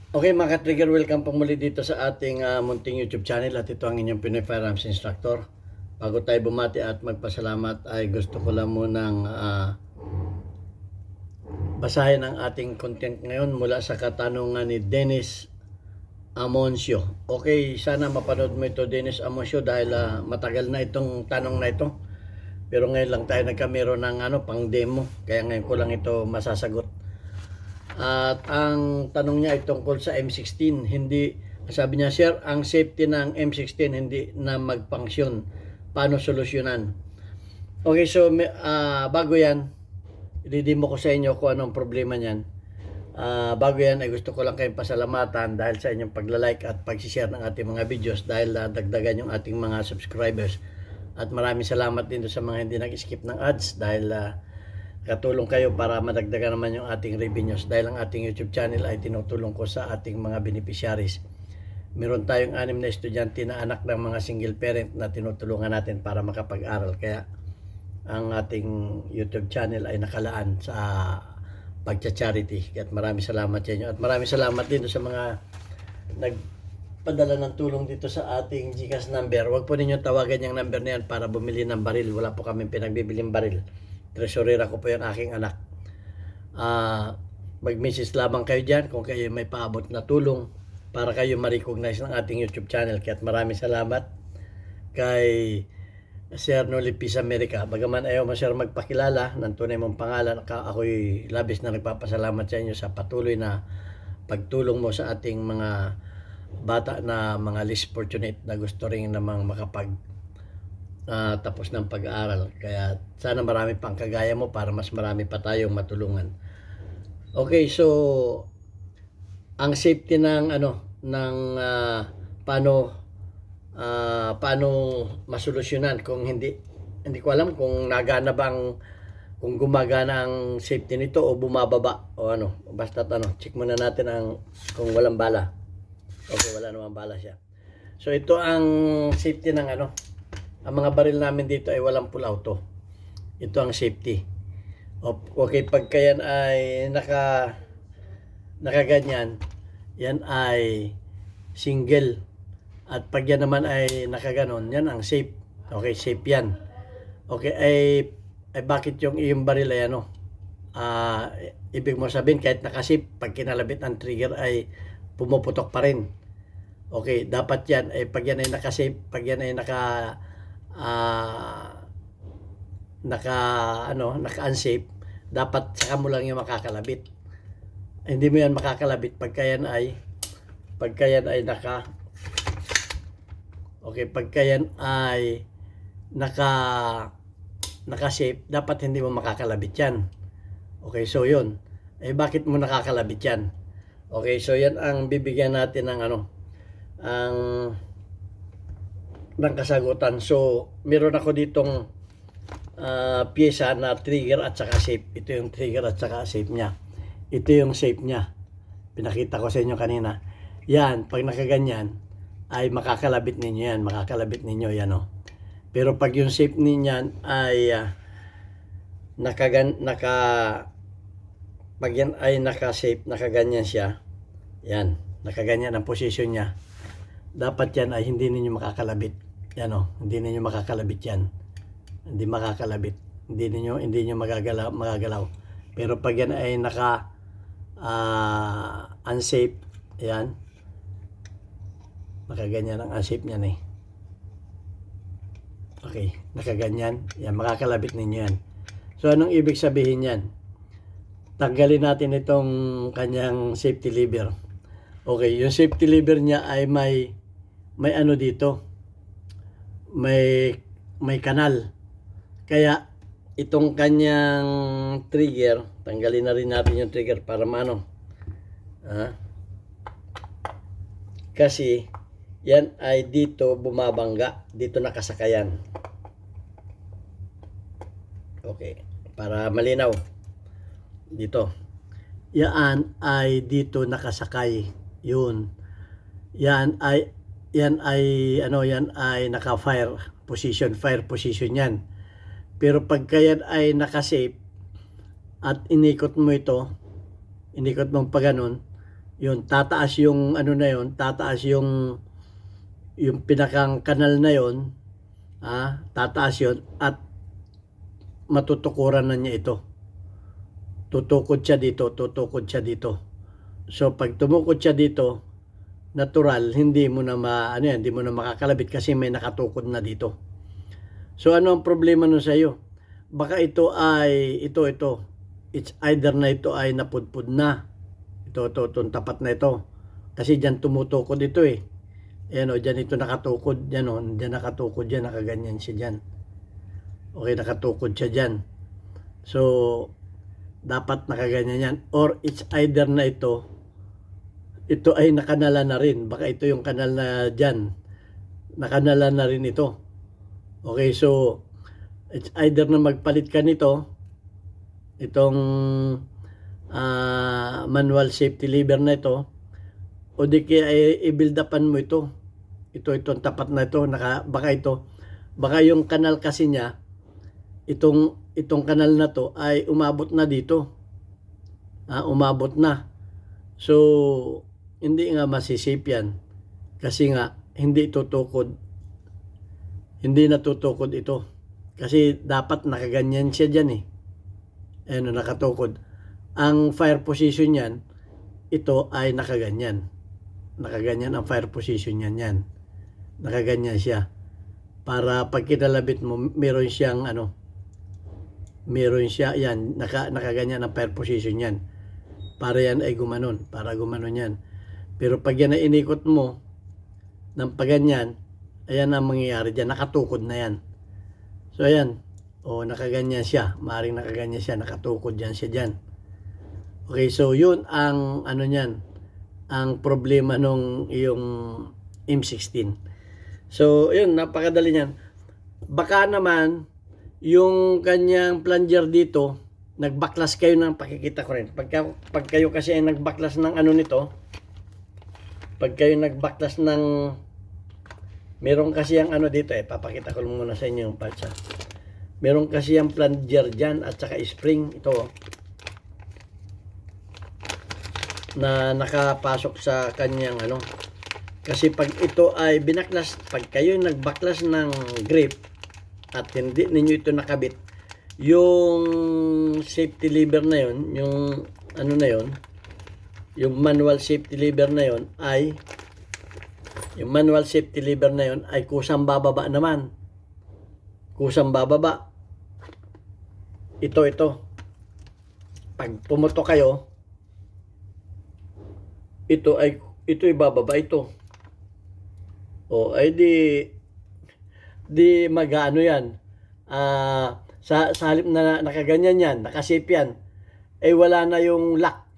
Okay mga ka-trigger, welcome po muli dito sa ating munting YouTube channel at ito ang inyong Pinoy Firearms Instructor. Bago tayo bumati at magpasalamat ay gusto ko lang munang basahin ang ating content ngayon mula sa katanungan ni Dennis Amoncio. Okay, sana mapanood mo ito Dennis Amoncio dahil matagal na itong tanong na ito. Pero ngayon lang tayo nagkameron ng pang demo, kaya ngayon ko lang ito masasagot. At ang tanong niya ay tungkol sa M16. Sabi niya, sir, ang safety ng M16 hindi na mag-function. Paano solusyonan? Okay, so bago yan, i-demo ko sa inyo kung anong problema niyan. Bago yan ay gusto ko lang kayong pasalamatan dahil sa inyong pagla-like at pag-share ng ating mga videos dahil dagdagan yung ating mga subscribers. At maraming salamat din sa mga hindi nag-skip ng ads dahil katulong kayo para madagdagan naman yung ating revenues dahil ang ating YouTube channel ay tinutulong ko sa ating mga beneficiaries. Meron tayong 6 na estudyante na anak ng mga single parent na tinutulungan natin para makapag-aral. Kaya ang ating YouTube channel ay nakalaan sa pagcha-charity. At maraming salamat sa inyo. At maraming salamat din sa mga nagpadala ng tulong dito sa ating GCash number. Huwag po ninyong tawagan yung number na yan para bumili ng baril. Wala po kami pinagbibiling baril. Tresurera ko po yung aking anak. Mag-message lamang kayo dyan kung kayo may paabot na tulong para kayo ma-recognize ng ating YouTube channel. Kaya maraming salamat kay Sir Noli Peace America. Bagaman ayaw mo sir magpakilala ng tunay mong pangalan, ako'y labis na nagpapasalamat sa inyo sa patuloy na pagtulong mo sa ating mga bata na mga less fortunate na gusto rin namang makapag tapos ng pag-aaral. Kaya sana marami pang kagaya mo para mas marami pa tayong matulungan. Okay, so ang safety ng paano masolusyonan kung hindi ko alam kung nagana bang kung gumagana ang safety nito o bumababa o basta check muna natin kung walang bala. Okay, wala namang bala siya. So ito ang safety ng ang mga baril namin dito ay walang pull auto. Ito ang safety. Okay, pagka yan ay nakaganyan, yan ay single. At pag yan naman ay nakaganon, yan ang safe. Okay, safe yan. Okay, ay bakit yung iyong baril ay ibig mo sabihin kahit nakasip, pag kinalabit ang trigger ay pumuputok pa rin. Okay, dapat yan ay pag yan ay nakasip, pag yan ay naka-unsafe, dapat saka mo lang yung makakalabit. Hindi mo yan makakalabit pagka yan ay naka-safe, dapat hindi mo makakalabit yan. Okay, so yun. Bakit mo nakakalabit yan? Okay, so yan ang bibigyan natin ng ng kasagutan. So, meron ako ditong pyesa na trigger at saka safe. Ito yung trigger at saka safe niya. Ito yung safe niya. Pinakita ko sa inyo kanina. Yan, pag nakaganyan, ay makakalabit ninyo yan. Makakalabit ninyo yan, Pero pag yung safe ninyan ay pag yan ay naka-safe, nakaganyan siya. Yan, nakaganyan ang position niya. Dapat yan ay hindi ninyo makakalabit. Yan hindi ninyo makakalabit yan. Hindi makakalabit. Hindi niyo magagalaw. Pero pag yan ay unsafe, yan. Nakaganyan ang unsafe niyan Okay, nakaganyan. Yan, makakalabit ninyo yan. So anong ibig sabihin yan? Tanggalin natin itong kanyang safety lever. Okay, yung safety lever niya ay may dito. May kanal. Kaya itong kanyang trigger, tanggalin na rin natin yung trigger para kasi yan ay dito bumabangga, dito nakasakayan. Okay, para malinaw. Dito. Yan ay dito nakasakay. Yun. Yan ay naka-fire position yan. Pero pagka yan ay naka-safe at inikot mo pa ganun, Yun, tataas yung ano na yun, tataas yung pinakang kanal na yun, tataas yun at matutukuran na niya ito. Tutukod siya dito, tutukod siya dito. So pag tumukod siya dito, natural, hindi mo na hindi mo na makakalabit kasi may nakatukod na dito. So ano ang problema nun sa iyo? Baka ito ay ito. It's either na ito ay napudpud na. Itong tapat na ito. Kasi diyan tumutukod ito eh. Ayan o, diyan ito nakatukod. Diyan o, diyan nakatukod diyan, nakaganyan siya diyan. Okay, nakatukod siya diyan. So, dapat nakaganyan yan. Or it's either na ito ay nakanala na rin. Baka ito yung kanal na dyan. Nakanala na rin ito. Okay, so it's either na magpalit ka nito, itong manual safety lever na ito, o di kaya i-build upan mo ito. Itong tapat na ito, baka yung kanal kasi niya, itong kanal na to ay umabot na dito. Umabot na. So, hindi nga masisip yan. Kasi nga, hindi tutukod. Hindi natutukod ito. Kasi dapat nakaganyan siya dyan eh. Ayan, nakatukod. Ang fire position yan, ito ay nakaganyan. Nakaganyan ang fire position yan. Nakaganyan siya. Para pag kinalabit mo, meron siyang yan, nakaganyan ang fire position yan. Para yan ay gumanon. Para gumanon yan. Pero pag yan ay inikot mo ng paganyan, ayan ang mangyayari dyan. Nakatukod na yan. So ayan. Nakaganyan siya. Maaaring nakaganyan siya. Nakatukod yan siya dyan. Okay, so yun ang niyan. Ang problema nung yung M16. So yun, napakadali niyan. Baka naman yung kanyang plunger dito, nagbaklas kayo ng pakikita ko rin. Pag kayo kasi ay nagbaklas ng nito, pag kayo nagbaklas ng, meron kasi ang dito papakita ko lang muna sa inyo yung parts. Meron kasi ang plunger dyan at saka spring, ito na nakapasok sa kanyang kasi pag ito ay binaklas, pag kayo nagbaklas ng grip at hindi ninyo ito nakabit, yung safety lever na yon, yung na yon, yung manual safety lever na yon ay kusang bababa naman. Kusang bababa. Ito. Pag pumoto kayo, ito ay bababa ito. Ay di magano yan. Sa halip na nakaganyan yan, nakasip yan, ay wala na yung lock.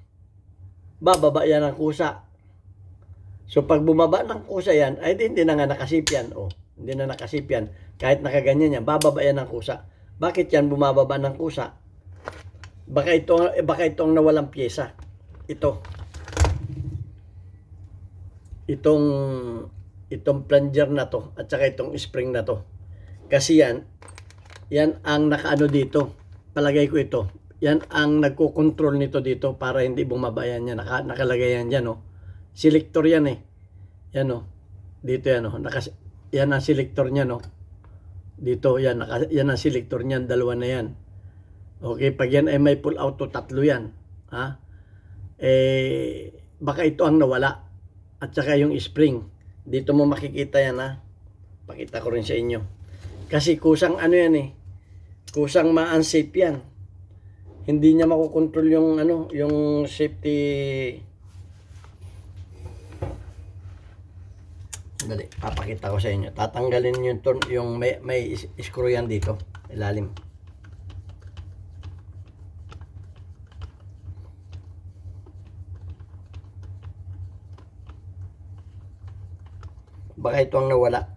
Bababa yan ang kusa. So pag bumaba ng kusa yan, ay hindi na nga nakasip yan. Hindi na nakasip yan. Kahit nakaganyan yan, bababa yan ang kusa. Bakit yan bumababa ng kusa? Baka ito ang nawalang pyesa. Itong plunger na to at saka itong spring na to. Kasi yan ang nakaano dito. Palagay ko ito. Yan ang nagko-control nito dito para hindi bumaba yan. Nakalagay yan dyan. Selector yan eh. Yan dito yan yan ang selector niya dito yan ang selector niyan, dalawa na yan. Okay, pag yan ay may pull out to, tatlo yan. Baka ito ang nawala. At saka yung spring. Dito mo makikita yan Pakita ko rin sa inyo. Kasi kusang yan eh. Kusang ma-unsafe yan. Hindi niya makokontrol yung safety. Dali, papakita ko sa inyo. Tatanggalin yung may screw yan dito, ilalim. Baka ito ang nawala.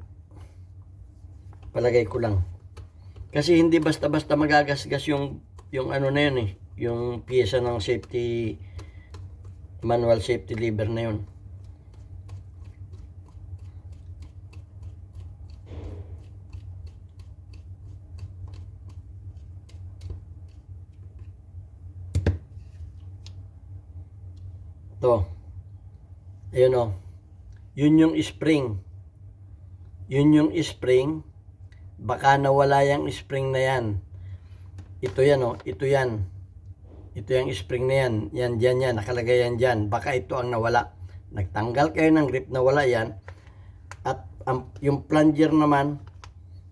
Palagay ko lang. Kasi hindi basta-basta magagasgas yung na yun eh. Yung piyesa ng safety, manual safety lever na yun. Ito. Ayun o. Yun yung spring. Yun yung spring. Baka nawala yung spring na yan. Ito yan o. Ito yan. Ito yung spring na yan. Yan, dyan yan. Nakalagay yan dyan. Baka ito ang nawala. Nagtanggal kayo ng grip, nawala yan. At yung plunger naman,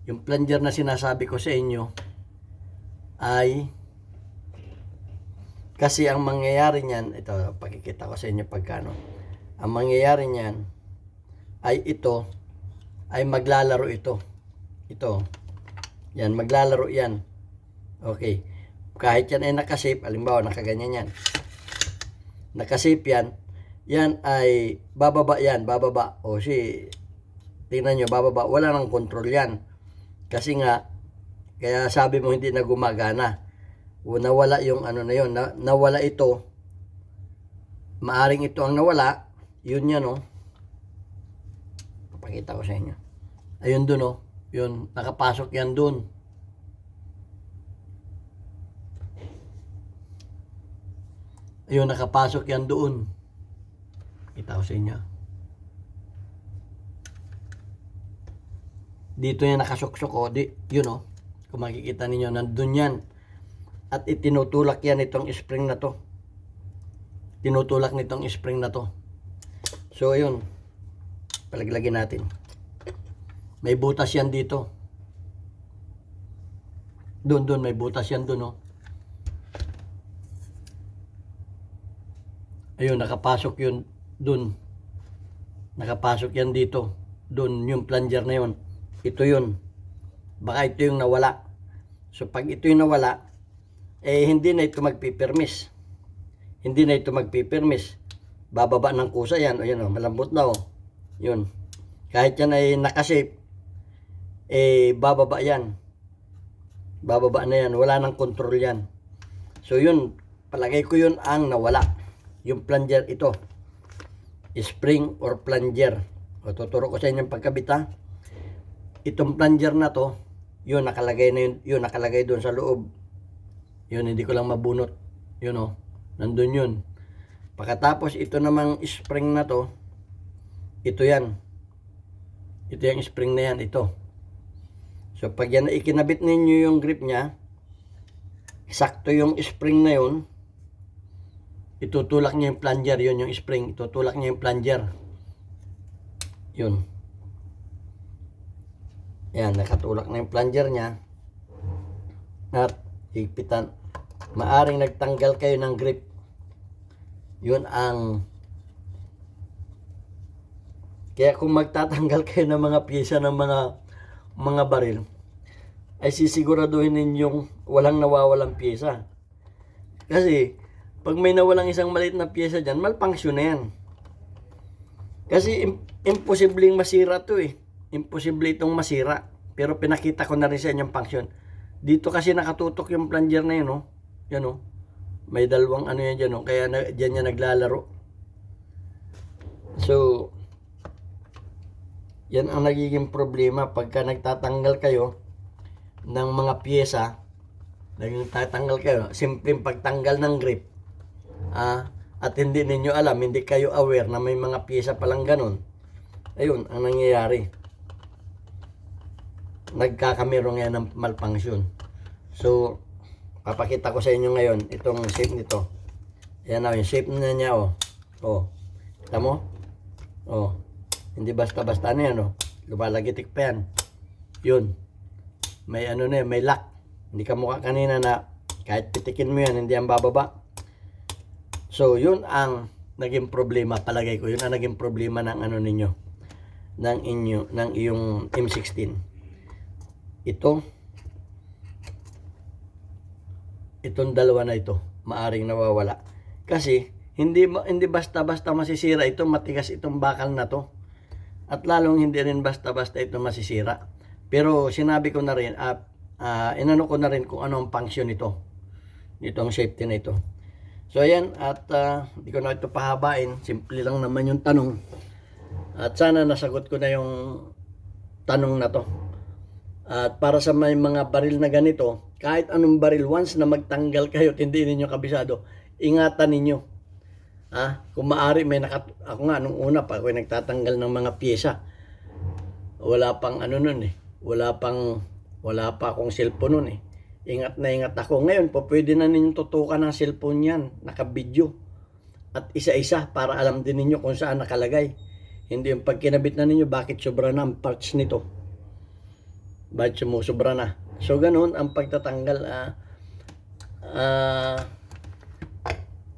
yung plunger na sinasabi ko sa inyo, ay kasi ang mangyayari niyan, ito, pakikita ko sa inyo pagkano. Ang mangyayari niyan ay ito, ay maglalaro ito. Ito. Yan, maglalaro yan. Okay. Kahit yan ay nakasave, halimbawa nakaganyan yan. Nakasave yan, yan ay bababa yan, bababa. O tingnan nyo, bababa. Wala nang control yan. Kasi nga, kaya sabi mo hindi na gumagana. O nawala yung ano na yun, nawala ito. Maaring ito ang nawala. Yun yan o. Papakita ko sa inyo. Ayun dun o. Yun, nakapasok yan dun. Ayun, nakapasok yan doon. Kita ko sa inyo. Dito yan nakasuksok o. Yun o. Kung makikita ninyo, nandun yan. At itinutulak yan itong spring na to. Tinutulak nitong spring na to. So, ayun. Palaglagyan natin. May butas yan dito. Doon, may butas yan doon, oh. Ayun, nakapasok yun doon. Nakapasok yan dito. Doon, yung plunger na yun. Ito yun. Baka ito yung nawala. So, pag ito yung nawala, hindi na ito magpipirmis. Hindi na ito magpipirmis. Bababa ng kusa yan. O yan, malambot na o. Yun. Kahit yan ay nakasave, bababa yan. Bababa na yan. Wala nang control yan. So yun, palagay ko yun ang nawala. Yung plunger ito. Spring or plunger. O, tuturo ko sa inyo yung pagkabit ha. Itong plunger na to, yun nakalagay na yun, yun nakalagay doon sa loob. Yun, hindi ko lang mabunot. Yun o, nandun yun. Pagkatapos ito namang spring na to, ito yan. Ito yung spring na yan, ito. So pag yan na ikinabit ninyo yung grip nya, sakto yung spring na yun, itutulak niya yung plunger, yun yung spring, itutulak niya yung plunger. Yun. Yan, nakatulak na yung plunger niya. At higpitan. Maaring nagtanggal kayo ng grip. Yun ang kaya kung magtatanggal kayo ng mga pyesa ng mga baril, ay sisiguraduhin ninyong walang nawawalang pyesa. Kasi pag may nawalang isang maliit na pyesa dyan, malfunction na yan. Kasi imposibleng masira to eh. Imposible itong masira. Pero pinakita ko na rin sa inyong function. Dito kasi nakatutok yung plunger na yun, oh. Yan, oh. May dalawang ano yan dyan, oh. Kaya dyan yan naglalaro. So, yan ang nagiging problema pagka nagtatanggal kayo ng mga pyesa. Nagtatanggal kayo, simpleng pagtanggal ng grip. At hindi ninyo alam, hindi kayo aware na may mga pyesa palang ganun. Ayun, ang nangyayari. Nagkakameron yan ng malfunction. So, papakita ko sa inyo ngayon itong shape nito. Ayan na, yung shape na niya, oh. Oh, kita mo? Oh, hindi basta-basta na yan, oh. Lumalagitik pa yan. Yun. May ano na yan, may lock. Hindi ka mukha kanina na kahit pitikin mo yan, hindi yan bababa. So, yun ang naging problema, palagay ko. Yun ang naging problema ng ano ninyo, ng iyong M16. Itong dalawa na ito, maaring nawawala. Kasi, hindi basta-basta masisira ito, matigas itong bakal na to. At lalong hindi rin basta-basta ito masisira. Pero sinabi ko na rin, inano ko na rin kung ano ang function nito. Itong safety na ito. So ayan, at hindi ko na ito pahabain. Simple lang naman yung tanong. At sana nasagot ko na yung tanong na to. At para sa may mga baril na ganito, kahit anong baril, once na magtanggal kayo at hindi ninyo kabisado, ingatan ninyo. Kung maaari ako nga nung una pa ako nagtatanggal ng mga piyesa. Wala pang ano nun eh. Wala pa akong cellphone nun eh. Ingat na ingat ako. Ngayon po pwede na ninyong tutukan ng cellphone yan, naka-video. At isa-isa para alam din ninyo kung saan nakalagay. Hindi yung pag kinabit na ninyo, bakit sobra na ang parts nito? Bakit sumusobra na? So ganun ang pagtatanggal.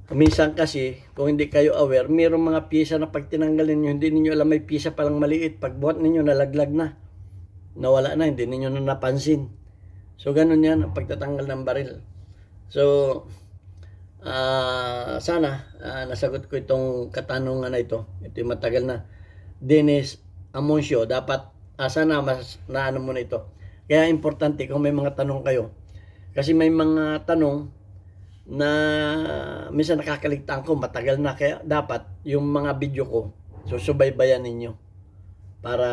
Minsan kasi, kung hindi kayo aware, mayroong mga piyesa na pag tinanggal ninyo, hindi ninyo alam may piyesa palang maliit. Pag buhat ninyo, nalaglag na. Nawala na, hindi ninyo na napansin. So ganun yan ang pagtatanggal ng baril. So, sana nasagot ko itong katanungan na ito. Ito yung matagal na. Dennis Amoncio, dapat sana mas naano mo na ito. Kaya importante kung may mga tanong kayo. Kasi may mga tanong na minsan nakakaligtaan ko, matagal na. Kaya dapat yung mga video ko, susubaybayan ninyo. Para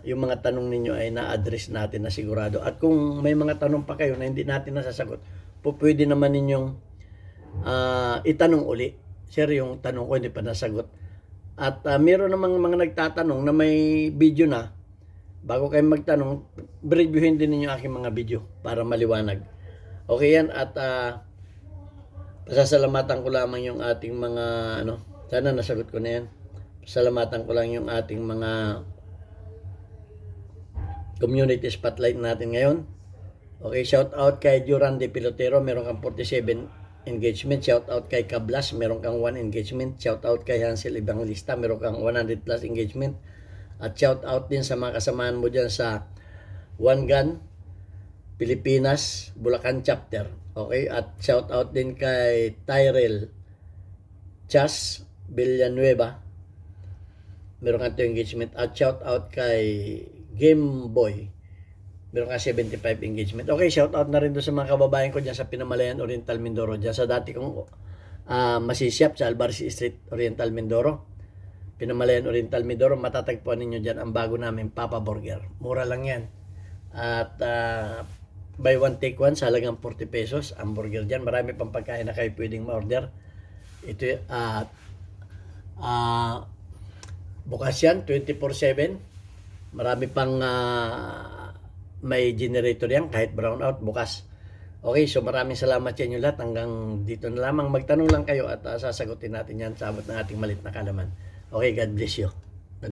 yung mga tanong ninyo ay na-address natin na sigurado. At kung may mga tanong pa kayo na hindi natin nasasagot, pwede naman ninyong itanong uli. Sir, yung tanong ko hindi pa nasagot. At meron namang mga nagtatanong na may video na. Bago kayo magtanong, reviewin din ninyo aking mga video para maliwanag. Okay yan, at pasasalamatan ko lamang yung ating mga sana nasagot ko na yan. Pasalamatan ko lang yung ating mga community spotlight natin ngayon. Okay, shout out kay Duran de Pilotero, meron kang 47 engagement. Shout out kay Kablas, meron kang 1 engagement. Shout out kay Hansel Evangelista, meron kang 100 plus engagement. At shout out din sa mga kasamahan mo dyan sa One Gun Pilipinas Bulacan chapter. Okay, at shout out din kay Tyrell Chas Villanueva, meron kang 2 engagement. At shout out kay Game Boy, meron kang 75 engagement. Okay, shout out na rin doon sa mga kababayan ko dyan sa Pinamalayan Oriental Mindoro, dyan sa dati kong masisiyap sa Albarci Street Oriental Mindoro, Pinamalayan Oriental Mindoro. Matatagpuan ninyo dyan ang bago namin Papa Burger. Mura lang yan. At buy one take one sa halagang 40 pesos ang burger dyan. Marami pang pagkain na kayo pwedeng ma-order. Ito bukas yan 24/7. Marami pang may generator yan kahit brownout bukas. Okay, so maraming salamat sa inyo lahat. Hanggang dito na lamang. Magtanong lang kayo at sasagutin natin yan sa abot ng ating malit na kalaman. Okay, God bless you.